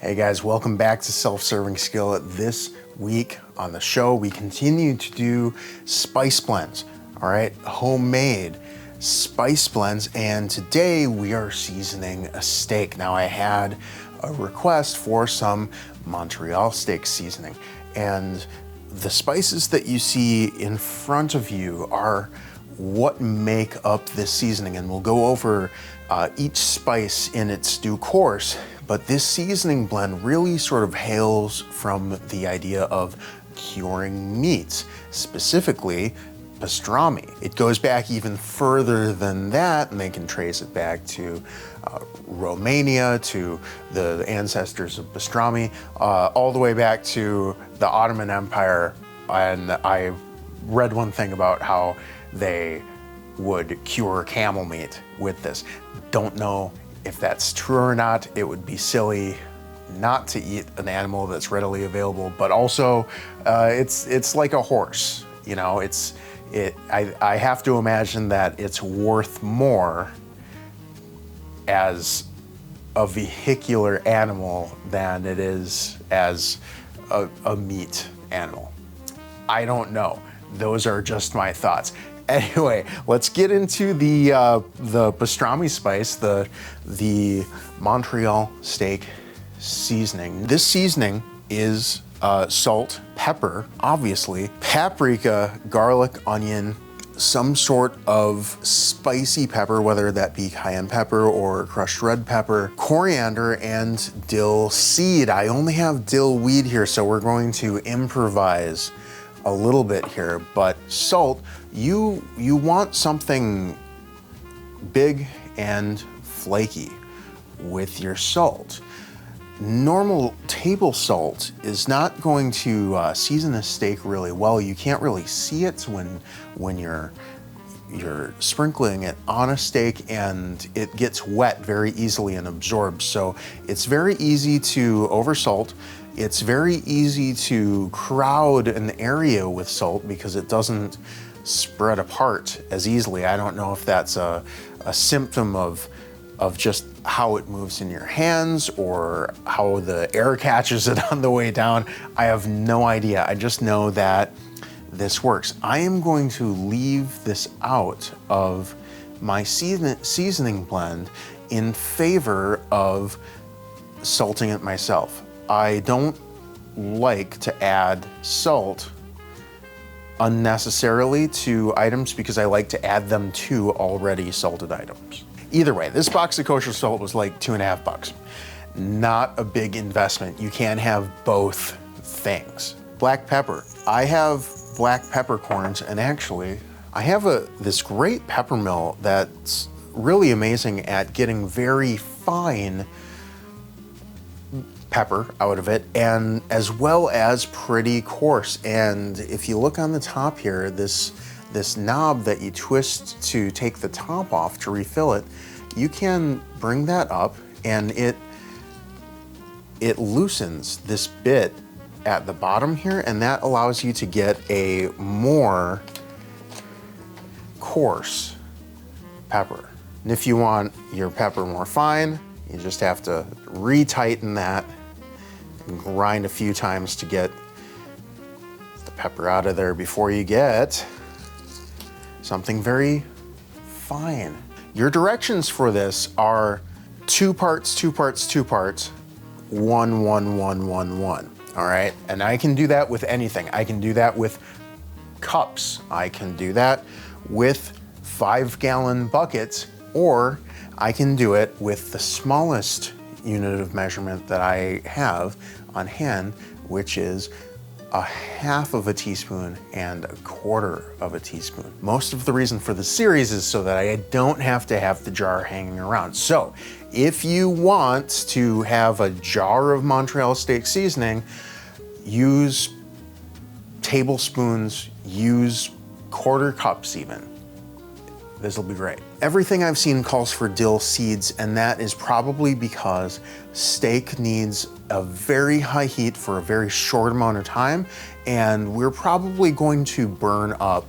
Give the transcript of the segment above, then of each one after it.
Hey guys, welcome back to Self-Serving Skillet. This week on the show, we continue to do spice blends, all right? Homemade spice blends, and today we are seasoning a steak. Now I had a request for some Montreal Steak Seasoning, and the spices that you see in front of you are what make up this seasoning, and we'll go over each spice in its due course. But this seasoning blend really sort of hails from the idea of curing meats, specifically pastrami. It goes back even further than that, and they can trace it back to Romania, to the ancestors of pastrami, all the way back to the Ottoman Empire. And I read one thing about how they would cure camel meat with this. Don't know if that's true or not. It would be silly not to eat an animal that's readily available, but also it's like a horse, you know. I have to imagine that it's worth more as a vehicular animal than it is as a meat animal. I don't know. Those are just my thoughts. Anyway, let's get into the pastrami spice, the Montreal Steak Seasoning. This seasoning is salt, pepper, obviously, paprika, garlic, onion, some sort of spicy pepper, whether that be cayenne pepper or crushed red pepper, coriander, and dill seed. I only have dill weed here, so we're going to improvise a little bit here, but salt, you want something big and flaky with your salt. Normal table salt is not going to season a steak really well. You can't really see it when you're sprinkling it on a steak, and it gets wet very easily and absorbs. So it's very easy to oversalt. It's very easy to crowd an area with salt because it doesn't spread apart as easily. I don't know if that's a symptom of just how it moves in your hands or how the air catches it on the way down. I have no idea. I just know that this works. I am going to leave this out of my seasoning blend in favor of salting it myself. I don't like to add salt unnecessarily to items because I like to add them to already salted items. Either way, this box of kosher salt was like $2.50. Not a big investment. You can have both things. Black pepper. I have black peppercorns, and actually I have this great pepper mill that's really amazing at getting very fine pepper out of it, and as well as pretty coarse. And if you look on the top here, this knob that you twist to take the top off to refill it, you can bring that up, and it loosens this bit at the bottom here, and that allows you to get a more coarse pepper. And if you want your pepper more fine, you just have to retighten that and grind a few times to get the pepper out of there before you get something very fine. Your directions for this are 2 parts, 2 parts, 2 parts, 1, 1, 1, 1, 1. All right, and I can do that with anything. I can do that with cups. I can do that with 5-gallon buckets, or I can do it with the smallest unit of measurement that I have on hand, which is 1/2 teaspoon and 1/4 teaspoon. Most of the reason for the series is so that I don't have to have the jar hanging around. So if you want to have a jar of Montreal Steak Seasoning, use tablespoons, use 1/4 cups even. This will be great. Everything I've seen calls for dill seeds, and that is probably because steak needs a very high heat for a very short amount of time, and we're probably going to burn up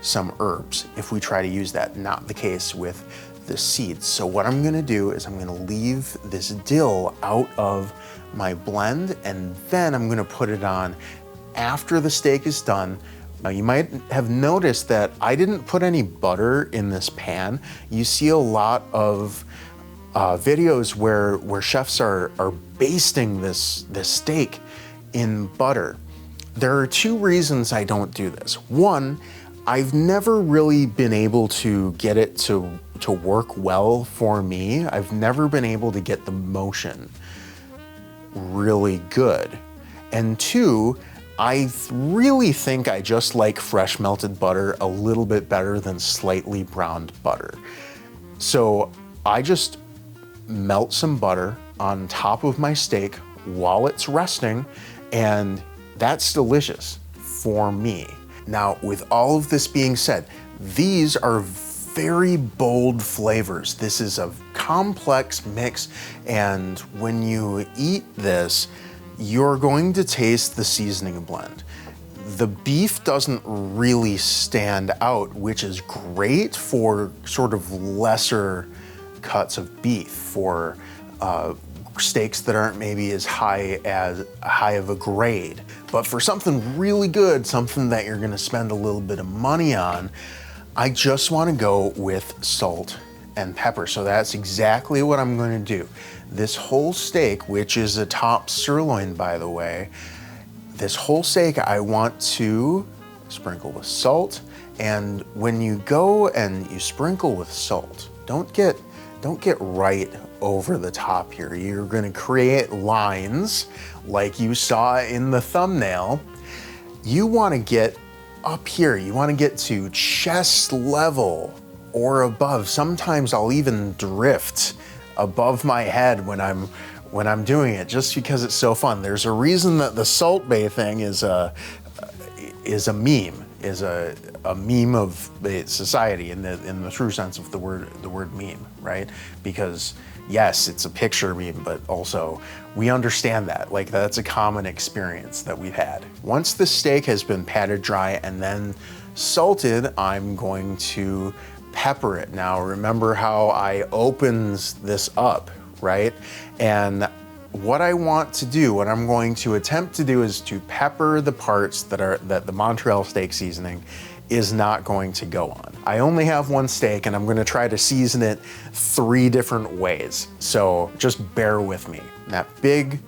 some herbs if we try to use that. Not the case with the seeds. So what I'm gonna do is I'm gonna leave this dill out of my blend, and then I'm gonna put it on after the steak is done. Now you might have noticed that I didn't put any butter in this pan. You see a lot of videos where chefs are basting this steak in butter. There are two reasons I don't do this. One, I've never really been able to get it to work well for me. I've never been able to get the motion really good. And two, I really think I just like fresh melted butter a little bit better than slightly browned butter. So I just melt some butter on top of my steak while it's resting, and that's delicious for me. Now, with all of this being said, these are very bold flavors. This is a complex mix, and when you eat this, you're going to taste the seasoning blend. The beef doesn't really stand out, which is great for sort of lesser cuts of beef, for steaks that aren't maybe as high of a grade. But for something really good, something that you're gonna spend a little bit of money on, I just wanna go with salt and pepper. So that's exactly what I'm gonna do. This whole steak, which is a top sirloin, by the way, this whole steak I want to sprinkle with salt. And when you go and you sprinkle with salt, don't get right over the top here. You're gonna create lines like you saw in the thumbnail. You wanna get up here. You wanna get to chest level or above. Sometimes I'll even drift above my head when I'm doing it, just because it's so fun. There's a reason that the Salt Bae thing is a meme, is a meme of society in the true sense of the word meme, right? Because yes, it's a picture meme, but also we understand that, like, that's a common experience that we've had. Once the steak has been patted dry and then salted, I'm going to pepper it. Now, remember how I opened this up, right? And what I want to do, what I'm going to attempt to do, is to pepper the parts that the Montreal Steak Seasoning is not going to go on. I only have one steak, and I'm gonna try to season it 3 different ways. So just bear with me. That big,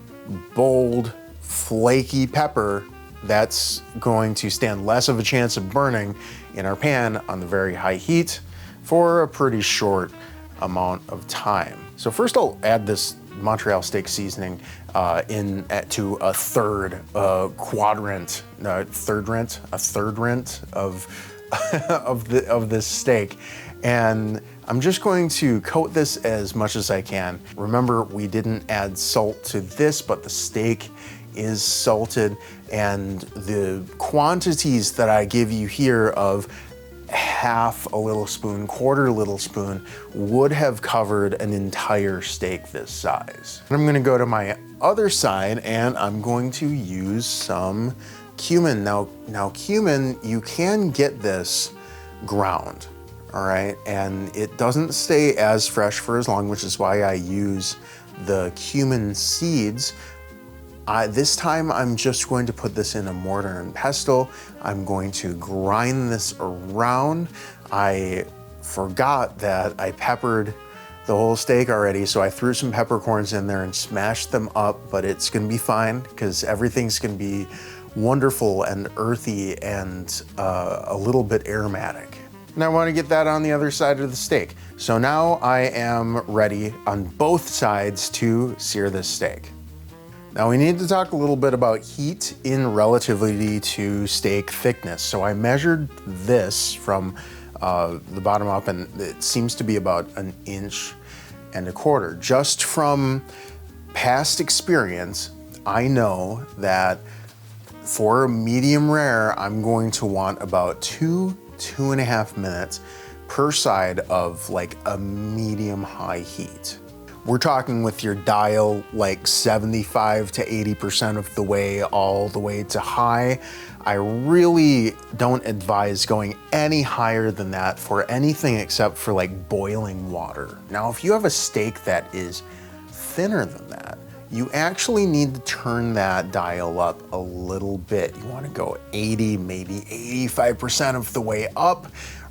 bold, flaky pepper, that's going to stand less of a chance of burning in our pan on the very high heat for a pretty short amount of time. So first I'll add this Montreal Steak Seasoning to a third quadrant, a third rent of this steak, and I'm just going to coat this as much as I can. Remember, we didn't add salt to this, but the steak is salted, and the quantities that I give you here of half a little spoon, quarter little spoon, would have covered an entire steak this size. And I'm gonna go to my other side, and I'm going to use some cumin. Now cumin, you can get this ground, all right? And it doesn't stay as fresh for as long, which is why I use the cumin seeds. This time I'm just going to put this in a mortar and pestle. I'm going to grind this around. I forgot that I peppered the whole steak already, so I threw some peppercorns in there and smashed them up, but it's gonna be fine because everything's gonna be wonderful and earthy and a little bit aromatic. And I wanna get that on the other side of the steak. So now I am ready on both sides to sear this steak. Now we need to talk a little bit about heat in relativity to steak thickness. So I measured this from the bottom up, and it seems to be about 1.25 inches. Just from past experience, I know that for a medium rare, I'm going to want about 2.5 minutes per side of like a medium high heat. We're talking with your dial like 75 to 80% of the way, all the way to high. I really don't advise going any higher than that for anything except for like boiling water. Now, if you have a steak that is thinner than that, you actually need to turn that dial up a little bit. You want to go 80, maybe 85% of the way up.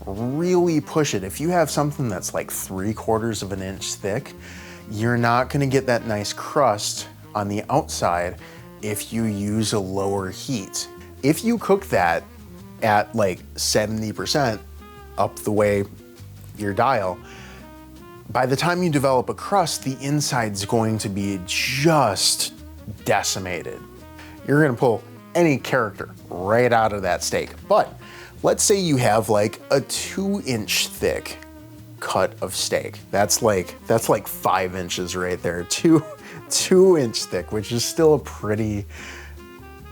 Really push it. If you have something that's like 3/4 of an inch thick, you're not going to get that nice crust on the outside if you use a lower heat. If you cook that at like 70% up the way your dial, by the time you develop a crust, the inside's going to be just decimated. You're gonna pull any character right out of that steak. But let's say you have like a 2-inch thick cut of steak. That's like 5 inches right there. 2-inch thick, which is still a pretty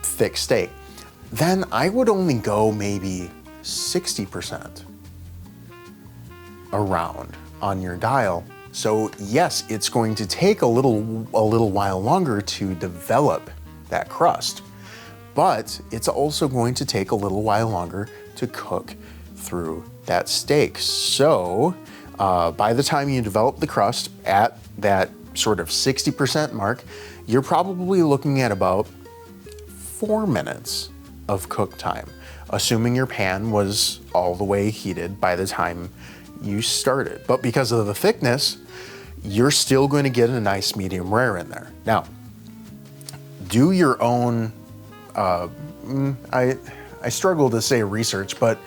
thick steak. Then I would only go maybe 60% around on your dial. So yes, it's going to take a little while longer to develop that crust, but it's also going to take a little while longer to cook through that steak. So by the time you develop the crust at that sort of 60% mark, you're probably looking at about 4 minutes of cook time, assuming your pan was all the way heated by the time you started. But because of the thickness, you're still going to get a nice medium rare in there. Now, do your own, I struggle to say research, but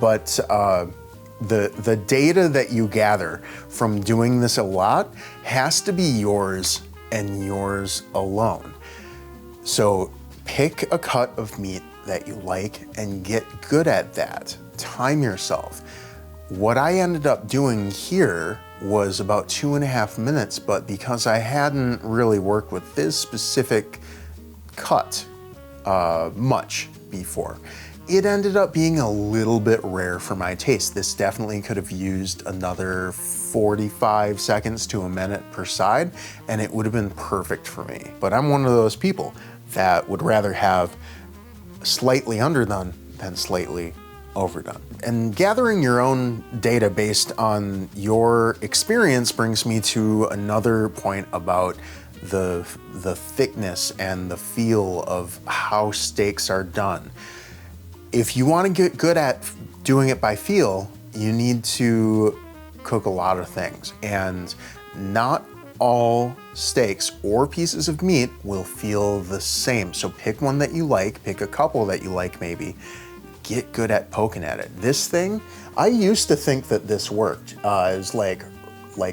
the data that you gather from doing this a lot has to be yours and yours alone. So pick a cut of meat that you like and get good at that. Time yourself. What I ended up doing here was about 2.5 minutes, but because I hadn't really worked with this specific cut much before, it ended up being a little bit rare for my taste. This definitely could have used another 45 seconds to a minute per side, and it would have been perfect for me. But I'm one of those people that would rather have slightly underdone than slightly overdone. And gathering your own data based on your experience brings me to another point about the thickness and the feel of how steaks are done. If you want to get good at doing it by feel, you need to cook a lot of things, and not all steaks or pieces of meat will feel the same. So pick one that you like, pick a couple that you like maybe, get good at poking at it. This thing, I used to think that this worked. It was like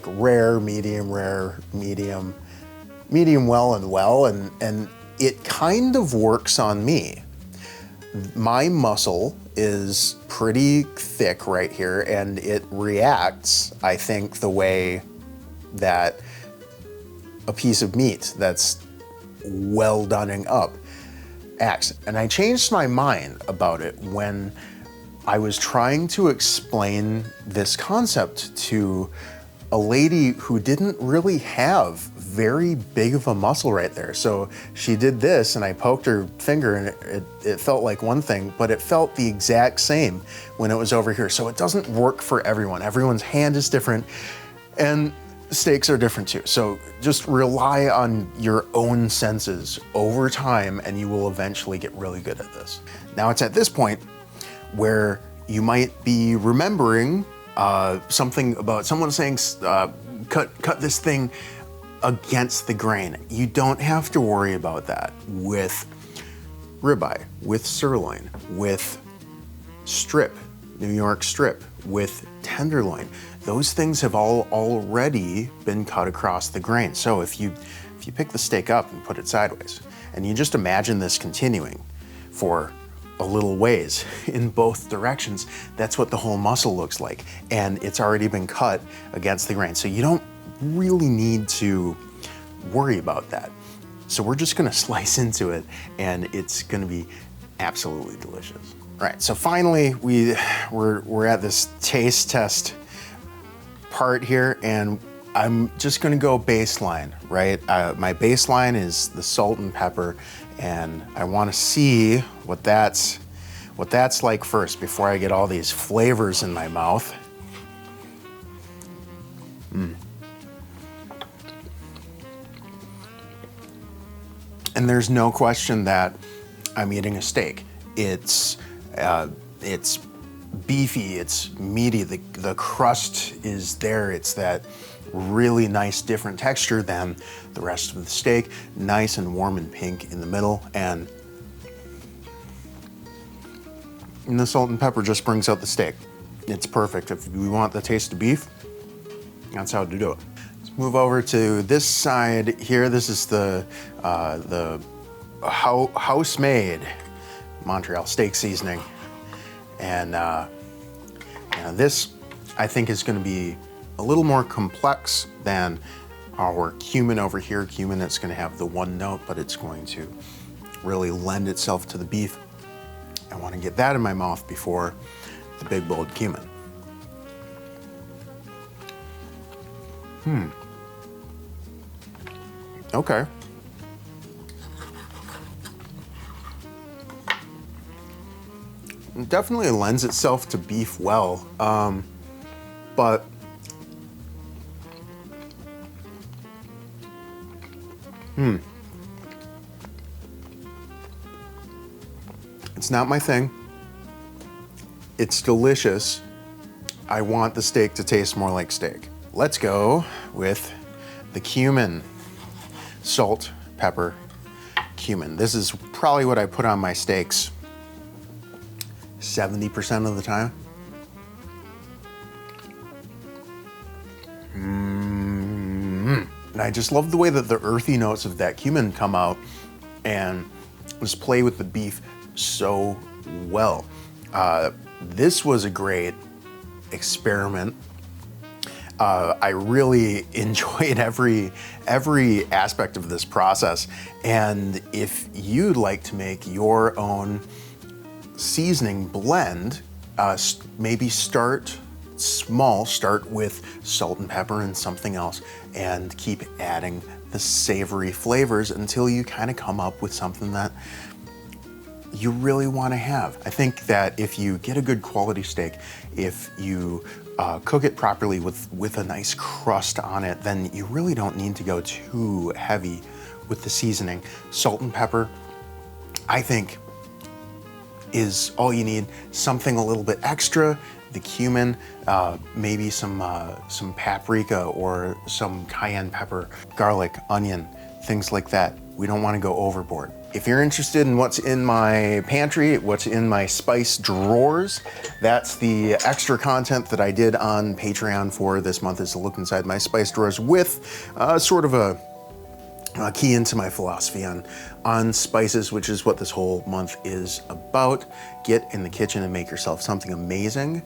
rare, medium, medium well, and it kind of works on me. My muscle is pretty thick right here, and it reacts, I think, the way that a piece of meat that's well doneing up acts. And I changed my mind about it when I was trying to explain this concept to a lady who didn't really have very big of a muscle right there. So she did this, and I poked her finger, and it felt like one thing, but it felt the exact same when it was over here. So it doesn't work for everyone. Everyone's hand is different, and steaks are different too. So just rely on your own senses over time, and you will eventually get really good at this. Now it's at this point where you might be remembering something about someone saying, cut this thing against the grain. You don't have to worry about that with ribeye, with sirloin, with strip, New York strip, with tenderloin. Those things have all already been cut across the grain. So if you pick the steak up and put it sideways, and you just imagine this continuing for a little ways in both directions, that's what the whole muscle looks like. And it's already been cut against the grain. So you don't really need to worry about that. So we're just gonna slice into it, and it's gonna be absolutely delicious. All right, so finally we're at this taste test part here, and I'm just gonna go baseline, right? My baseline is the salt and pepper, and I wanna see what that's like first before I get all these flavors in my mouth. And there's no question that I'm eating a steak. It's beefy, it's meaty, the crust is there. It's that really nice different texture than the rest of the steak. Nice and warm and pink in the middle, and the salt and pepper just brings out the steak. It's perfect. If we want the taste of beef, that's how to do it. Let's move over to this side here. This is the house-made Montreal Steak Seasoning. And this, I think, is gonna be a little more complex than our cumin over here. Cumin, it's gonna have the one note, but it's going to really lend itself to the beef. I wanna get that in my mouth before the big bold cumin. Okay. It definitely lends itself to beef well, but it's not my thing. It's delicious. I want the steak to taste more like steak. Let's go with the cumin. Salt, pepper, cumin. This is probably what I put on my steaks 70% of the time. And I just love the way that the earthy notes of that cumin come out and just play with the beef so well. This was a great experiment. I really enjoyed every aspect of this process. And if you'd like to make your own seasoning blend, maybe start small, start with salt and pepper and something else, and keep adding the savory flavors until you kind of come up with something that you really want to have. I think that if you get a good quality steak, if you cook it properly with a nice crust on it, then you really don't need to go too heavy with the seasoning. Salt and pepper, I think, is all you need. Something a little bit extra, the cumin, maybe some paprika or some cayenne pepper, garlic, onion, things like that. We don't want to go overboard. If you're interested in what's in my pantry, what's in my spice drawers, that's the extra content that I did on Patreon for this month, is to look inside my spice drawers with sort of a key into my philosophy on spices, which is what this whole month is about. Get in the kitchen and make yourself something amazing